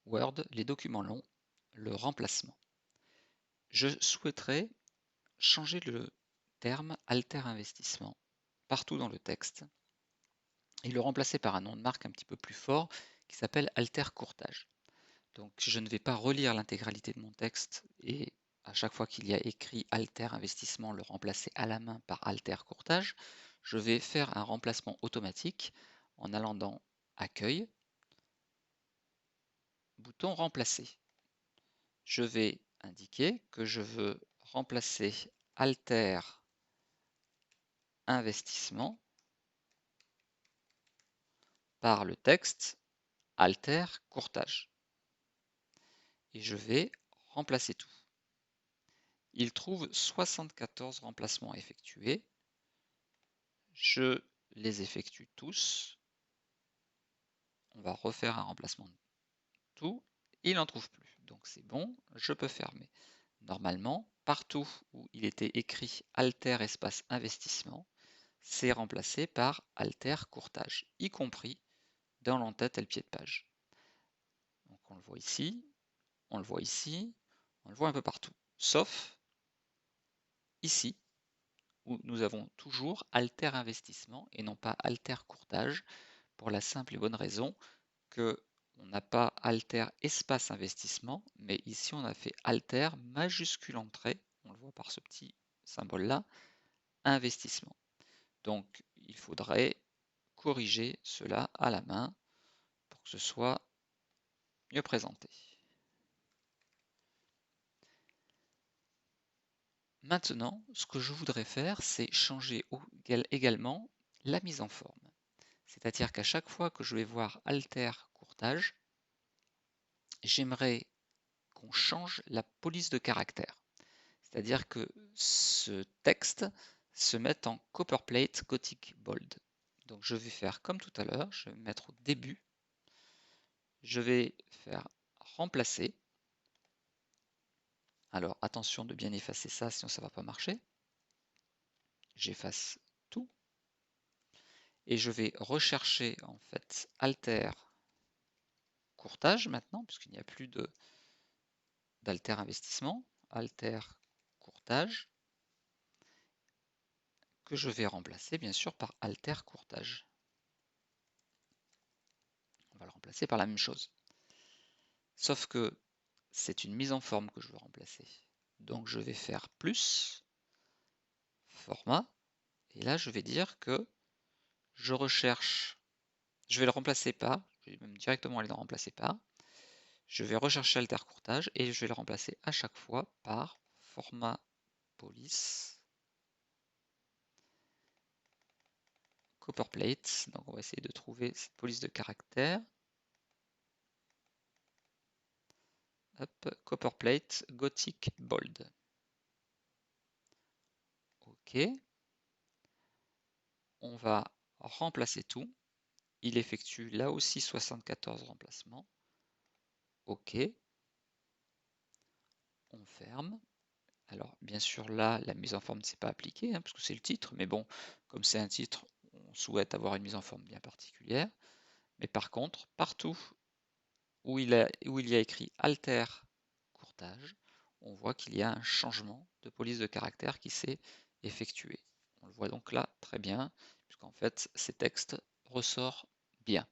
Word, les documents longs, le remplacement. Je souhaiterais changer le terme alter investissement partout dans le texte et le remplacer par un nom de marque un petit peu plus fort qui s'appelle alter courtage. Donc je ne vais pas relire l'intégralité de mon texte et à chaque fois qu'il y a écrit alter investissement, le remplacer à la main par alter courtage. Je vais faire un remplacement automatique en allant dans accueil, bouton remplacer. Je vais indiquer que je veux remplacer alter investissement par le texte alter courtage. Et je vais remplacer tout. Il trouve 74 remplacements effectués. Je les effectue tous. On va refaire un remplacement de tout. Il n'en trouve plus. Donc c'est bon, je peux fermer. Normalement, partout où il était écrit alter espace investissement, c'est remplacé par alter courtage, y compris dans l'entête et le pied de page. Donc on le voit ici, on le voit ici, on le voit un peu partout, sauf ici, où nous avons toujours alter investissement et non pas alter courtage, pour la simple et bonne raison que on n'a pas alter espace investissement, mais ici on a fait alter majuscule entrée, on le voit par ce petit symbole là, investissement. Donc il faudrait corriger cela à la main pour que ce soit mieux présenté. Maintenant, ce que je voudrais faire, c'est changer également la mise en forme. C'est-à-dire qu'à chaque fois que je vais voir alter courtage, j'aimerais qu'on change la police de caractère. C'est-à-dire que ce texte se mette en Copperplate Gothic Bold. Donc je vais faire comme tout à l'heure, je vais me mettre au début, je vais faire remplacer. Alors attention de bien effacer ça, sinon ça ne va pas marcher. J'efface tout. Et je vais rechercher en fait alter courtage maintenant, puisqu'il n'y a plus d'alter investissement, alter courtage, que je vais remplacer bien sûr par alter courtage. On va le remplacer par la même chose. Sauf que c'est une mise en forme que je veux remplacer. Donc je vais faire plus, format, et là je vais dire que je recherche, je vais le remplacer par, je vais même directement aller le remplacer par, je vais rechercher alter courtage et je vais le remplacer à chaque fois par format police Copperplate. Donc on va essayer de trouver cette police de caractère. Hop, Copperplate Gothic Bold. OK. On va remplacer tout. Il effectue là aussi 74 remplacements. OK. On ferme. Alors bien sûr là, la mise en forme ne s'est pas appliquée, hein, parce que c'est le titre, mais bon, comme c'est un titre, on souhaite avoir une mise en forme bien particulière. Mais par contre, partout où il y a écrit alter courtage, on voit qu'il y a un changement de police de caractère qui s'est effectué. On le voit donc là très bien, puisqu'en fait ces textes ressortent bien.